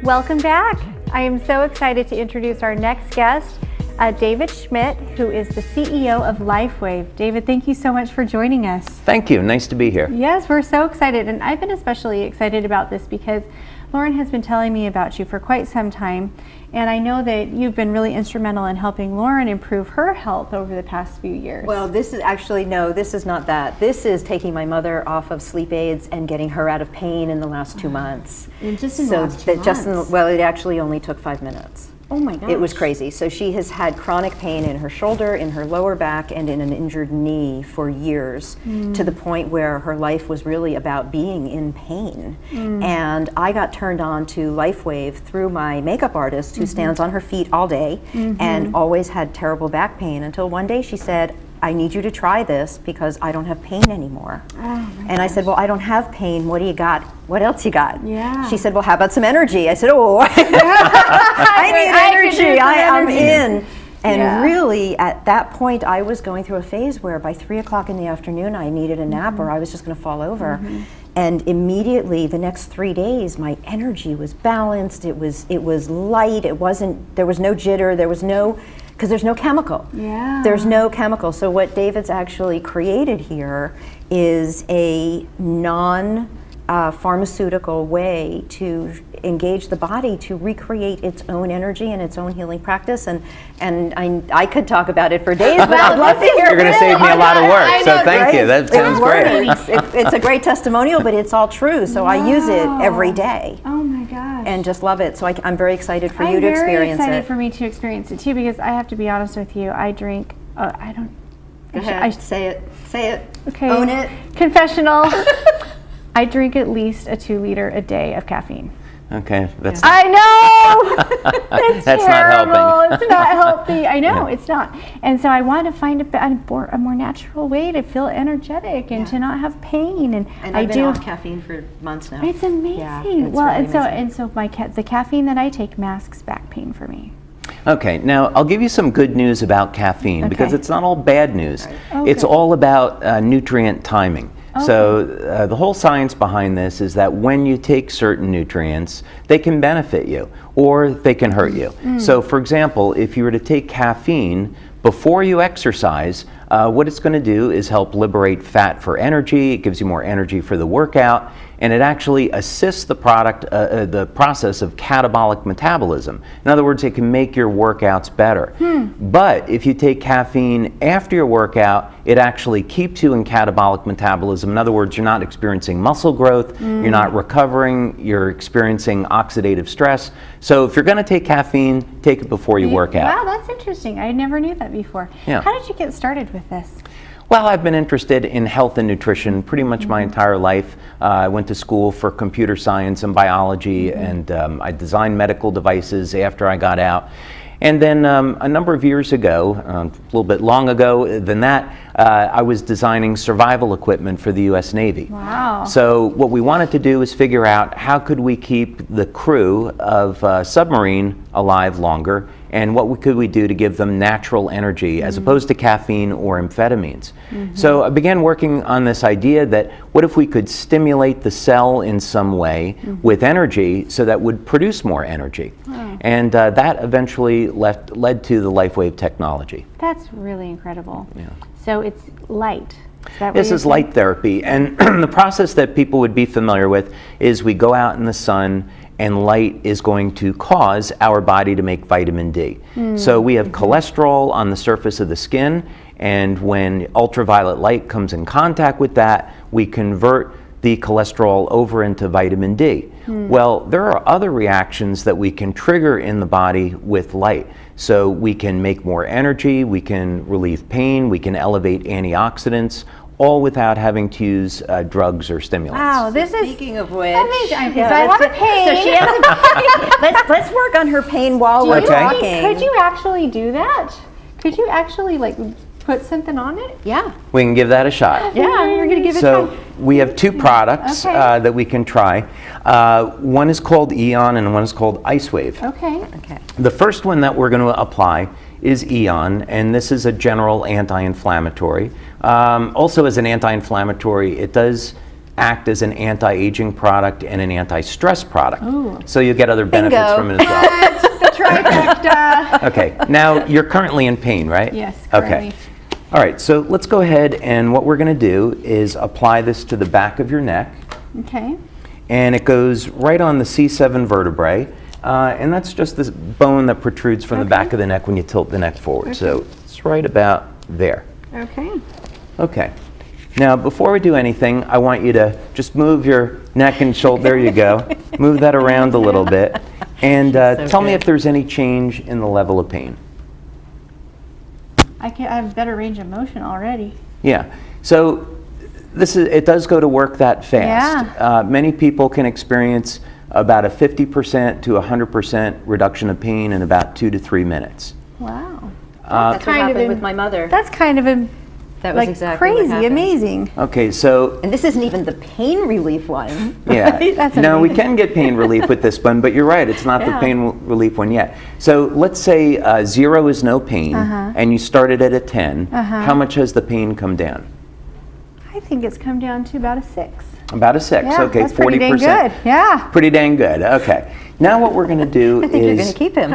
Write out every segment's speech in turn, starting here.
Welcome back. I am so excited to introduce our next guest, David Schmidt, who is the CEO of Lifewave. David, thank you so much for joining us. Thank you. Nice to be here. Yes, we're so excited, and I've been especially excited about this because Lauren has been telling me about you for quite some time, and I know that you've been really instrumental in helping Lauren improve her health over the past few years. Well, this is actually, no, this is not that. This is taking my mother off of sleep aids and getting her out of pain in the last 2 months. And just in the last 2 months? Well, it actually only took 5 minutes. Oh my gosh. It was crazy. So she has had chronic pain in her shoulder, in her lower back, and in an injured knee for years, to the point where her life was really about being in pain. And I got turned on to Lifewave through my makeup artist who stands on her feet all day and always had terrible back pain, until one day she said, I need you to try this because I don't have pain anymore. And I said, well, I don't have pain. What do you got? What else you got? Yeah. She said, well, how about some energy? I said, oh, I need energy. I'm in. And really, at that point, I was going through a phase where by 3 o'clock in the afternoon, I needed a nap or I was just going to fall over. And immediately, the next 3 days, my energy was balanced. It was light. There was no jitter. There was no, because there's no chemical. There's no chemical. So what David's actually created here is a non-pharmaceutical way to engage the body to recreate its own energy and its own healing practice. And I could talk about it for days, but I'd love to hear. You're going to save me a lot of work, so thank you. That sounds great. It's a great testimonial, but it's all true. So I use it every day. Oh my gosh. And just love it. So I'm very excited for you to experience it. I'm very excited for me to experience it too, because I have to be honest with you. I drink, I don't. Go ahead, say it. Okay. Own it. Confessional. I drink at least a 2 liter a day of caffeine. Okay, that's I know! It's That's terrible. not helping. It's not healthy. I know, it's not. And so I wanted to find a more natural way to feel energetic and to not have pain. And I've been off caffeine for months now. It's amazing. Yeah, it's well, really and so the caffeine that I take masks back pain for me. Okay, now I'll give you some good news about caffeine because it's not all bad news. It's all about nutrient timing. So the whole science behind this is that when you take certain nutrients, they can benefit you or they can hurt you. So for example, if you were to take caffeine before you exercise, what it's going to do is help liberate fat for energy. It gives you more energy for the workout, and it actually assists the process of catabolic metabolism. In other words, it can make your workouts better. But if you take caffeine after your workout, it actually keeps you in catabolic metabolism. In other words, you're not experiencing muscle growth, you're not recovering, you're experiencing oxidative stress. So if you're going to take caffeine, take it before you work out. Wow, that's interesting. I never knew that before. How did you get started with this? Well, I've been interested in health and nutrition pretty much my entire life. I went to school for computer science and biology, and I designed medical devices after I got out. And then a number of years ago, a little bit long ago than that, I was designing survival equipment for the U.S. Navy. Wow. So what we wanted to do is figure out how could we keep the crew of a submarine alive longer, and what could we do to give them natural energy as opposed to caffeine or amphetamines. So I began working on this idea that what if we could stimulate the cell in some way with energy so that would produce more energy. And that eventually led to the Lifewave technology. That's really incredible. So it's light. This is light therapy, and the process that people would be familiar with is we go out in the sun and light is going to cause our body to make vitamin D. So we have cholesterol on the surface of the skin, and when ultraviolet light comes in contact with that, we convert the cholesterol over into vitamin D. Well, there are other reactions that we can trigger in the body with light. So we can make more energy, we can relieve pain, we can elevate antioxidants, all without having to use drugs or stimulants. Wow, this is Speaking of which, amazing. So I want pain. So she has let's work on her pain while we're talking. Could you actually do that? Could you actually put something on it? Yeah. We can give that a shot. Yeah, you're going to give it a So try. we have two products that we can try. One is called Eon and one is called Icewave. Okay. The first one that we're going to apply is Eon, and this is a general anti-inflammatory. Also as an anti-inflammatory, it does act as an anti-aging product and an anti-stress product. Ooh. So you get other benefits Bingo. from it as well. That's the trifecta. Okay, now you're currently in pain, right? Yes, Okay. currently. All right, so let's go ahead, and what we're going to do is apply this to the back of your neck, Okay. and it goes right on the C7 vertebrae, and that's just this bone that protrudes from the back of the neck when you tilt the neck forward. So it's right about there. Okay. Okay. Now, before we do anything, I want you to just move your neck and shoulder. There you go. Move that around a little bit, and tell me if there's any change in the level of pain. I have better range of motion already. Yeah. So it does go to work that fast. Yeah. Many people can experience about a 50% to 100% reduction of pain in about 2 to 3 minutes. Wow. That's what happened with my mother. That's kind of That was like exactly what crazy, happened. amazing. Okay, so And this isn't even the pain relief one. yeah. That's No, we amazing. can get pain relief with this one, but you're right, it's not the Yeah. pain relief one yet. So let's say 0 is no pain, and you started at a 10. How much has the pain come down? I think it's come down to about a 6. About a 6. Yeah, Okay, that's pretty dang 40%. good. Yeah. Pretty dang good. Okay. Now what we're going to do I think you're going is to keep him.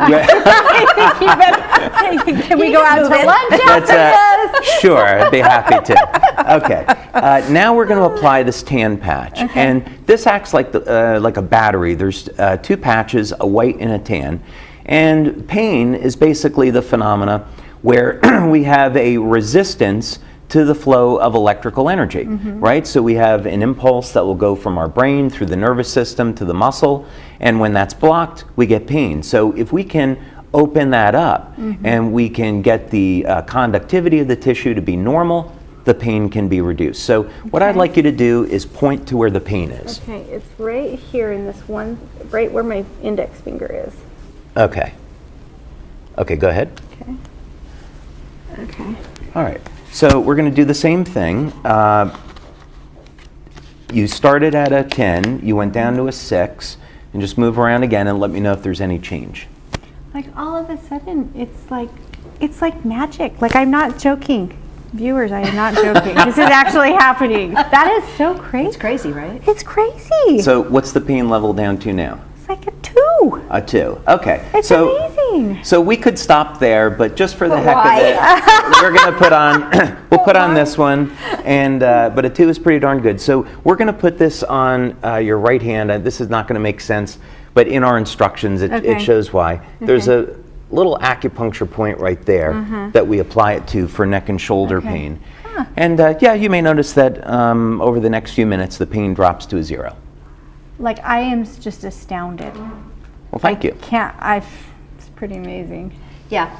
Can we go out to move it? lunch after this? Sure, I'd be happy to. Okay, now we're going to apply this tan patch, and this acts like a battery. There's 2 patches, a white and a tan, and pain is basically the phenomena where we have a resistance to the flow of electrical energy, right? So we have an impulse that will go from our brain through the nervous system to the muscle, and when that's blocked, we get pain. So if we can open that up and we can get the conductivity of the tissue to be normal, the pain can be reduced. So what I'd like you to do is point to where the pain is. Okay, it's right here in this one, right where my index finger is. Okay. Okay, go ahead. Okay. Okay. All right. So we're going to do the same thing. You started at a 10, you went down to a 6, and just move around again and let me know if there's any change. Like all of a sudden, it's like magic. Like I'm not joking. Viewers, I am not joking. This is actually happening. That is so crazy. It's crazy, right? It's crazy. So what's the pain level down to now? It's like a 2. A 2. Okay. It's amazing. So we could stop there, but just for the heck of it, we're going to put on, we'll put on this one, and but a 2 is pretty darn good. So we're going to put this on your right hand. This is not going to make sense, but in our instructions, it shows why. There's a little acupuncture point right there that we apply it to for neck and shoulder pain. And yeah, you may notice that over the next few minutes, the pain drops to a 0. Like I am just astounded. Well, thank you. It's pretty amazing. Yeah.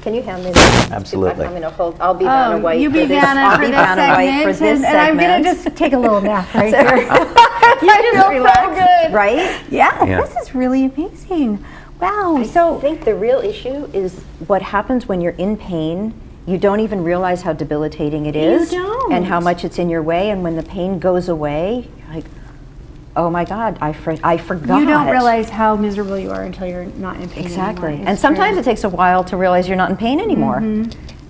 Can you hand me this? Absolutely. I'm going to hold. I'll be Vanna White you for be this. Vanna I'll for be this Vanna White segment, for this and I'm segment. gonna just take a little nap right here. You just relax. So good. Right? Yeah, this is really amazing. Wow. I think the real issue is what happens when you're in pain. You don't even realize how debilitating it is, and how much it's in your way. And when the pain goes away, you're like, oh my God, I forgot. You don't realize how miserable you are until you're not in pain Exactly. anymore. And sometimes it takes a while to realize you're not in pain anymore.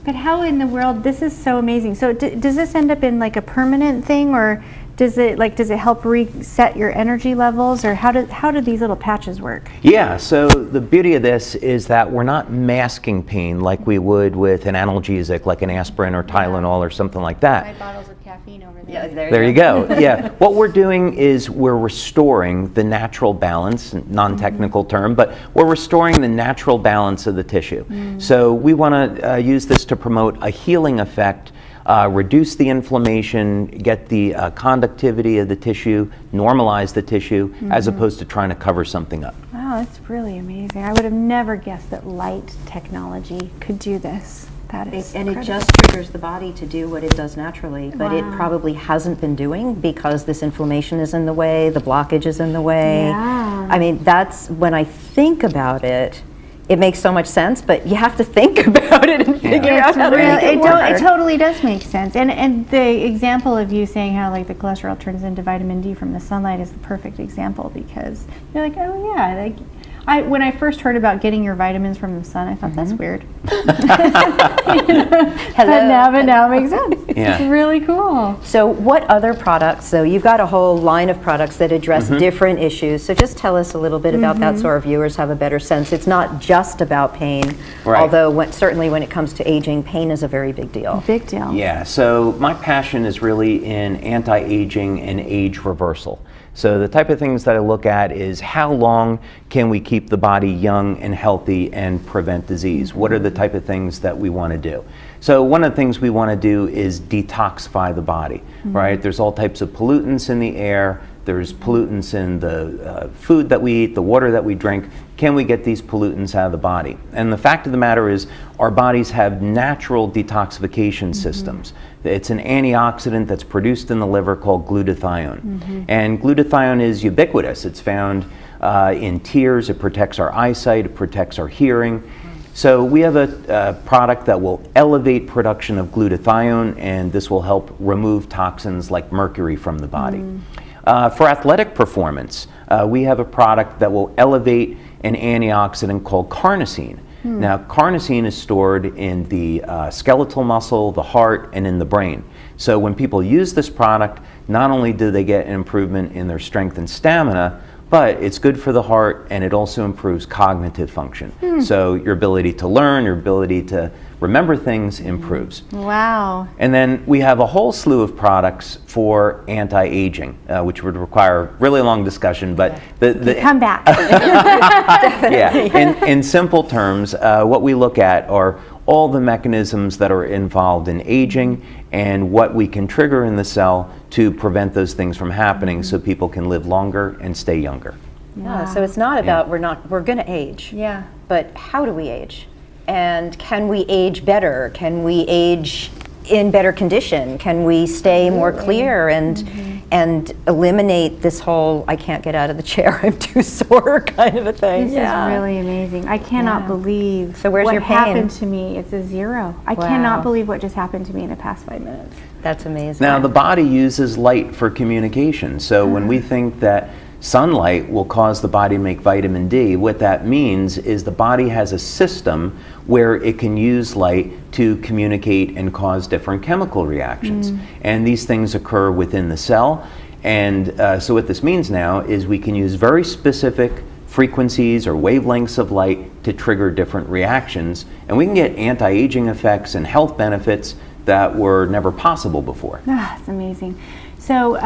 But how in the world? This is so amazing. So does this end up in like a permanent thing, or does it help reset your energy levels, or how do these little patches work? Yeah, so the beauty of this is that we're not masking pain like we would with an analgesic like an aspirin or Tylenol or something like that. Bottles of caffeine over there. Yeah, There you go. Yeah, what we're doing is we're restoring the natural balance, non-technical term, but we're restoring the natural balance of the tissue. So we want to use this to promote a healing effect, reduce the inflammation, get the conductivity of the tissue, normalize the tissue, as opposed to trying to cover something up. Wow, that's really amazing. I would have never guessed that light technology could do this. That is And it incredible. just triggers the body to do what it does naturally, but it Wow. probably hasn't been doing because this inflammation is in the way, the blockage is in the way. Yeah. I mean, that's when I think about it, it makes so much sense, but you have to think about it and figure out how to make it It work. totally does make sense. And the example of you saying how like the cholesterol turns into vitamin D from the sunlight is the perfect example, because you're like, oh yeah, like When I first heard about getting your vitamins from the sun, I thought that's weird. But now it makes sense. Yeah. It's really cool. So what other products, so you've got a whole line of products that address different issues, so just tell us a little bit about that so our viewers have a better sense. It's not just about pain, Right. although certainly when it comes to aging, pain is a very big deal. Big deal. Yeah, so my passion is really in anti-aging and age reversal. So the type of things that I look at is how long can we keep the body young and healthy and prevent disease? What are the type of things that we want to do? So one of the things we want to do is detoxify the body, right? There's all types of pollutants in the air. There's pollutants in the food that we eat, the water that we drink. Can we get these pollutants out of the body? And the fact of the matter is our bodies have natural detoxification systems. It's an antioxidant that's produced in the liver called glutathione. And glutathione is ubiquitous. It's found in tears. It protects our eyesight. It protects our hearing. So we have a product that will elevate production of glutathione, and this will help remove toxins like mercury from the body. For athletic performance, we have a product that will elevate an antioxidant called carnosine. Now, carnosine is stored in the skeletal muscle, the heart, and in the brain. So when people use this product, not only do they get an improvement in their strength and stamina, but it's good for the heart, and it also improves cognitive function. So your ability to learn, your ability to remember things improves. Wow. And then we have a whole slew of products for anti-aging, which would require a really long discussion, but Come back. yeah, in simple terms, what we look at are all the mechanisms that are involved in aging and what we can trigger in the cell to prevent those things from happening so people can live longer and stay younger. Yeah, so it's not about we're going to age, Yeah. but how do we age? And can we age better? Can we age in better condition? Can we stay more clear and eliminate this whole I can't get out of the chair, I'm too sore kind of a thing? This is really amazing. I cannot believe So where's what your pain? happened to me. It's a zero. I cannot believe what just happened to me in the past 5 minutes. That's amazing. Now, the body uses light for communication. So when we think that sunlight will cause the body to make vitamin D, what that means is the body has a system where it can use light to communicate and cause different chemical reactions. And these things occur within the cell. And so what this means now is we can use very specific frequencies or wavelengths of light to trigger different reactions. And we can get anti-aging effects and health benefits that were never possible before. It's amazing. So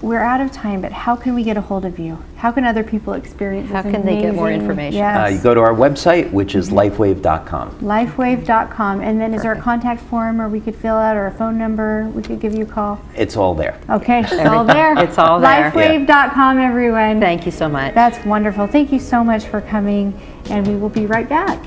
we're out of time, but how can we get a hold of you? How can other people experience How this can they get more amazing- information? Yes. You go to our website, which is lifewave.com. Lifewave.com. And then is there a contact form or we could fill out, or a phone number we could give you a call? It's all there. Okay, it's all there. It's all there. Lifewave.com, everyone. Thank you so much. That's wonderful. Thank you so much for coming, and we will be right back.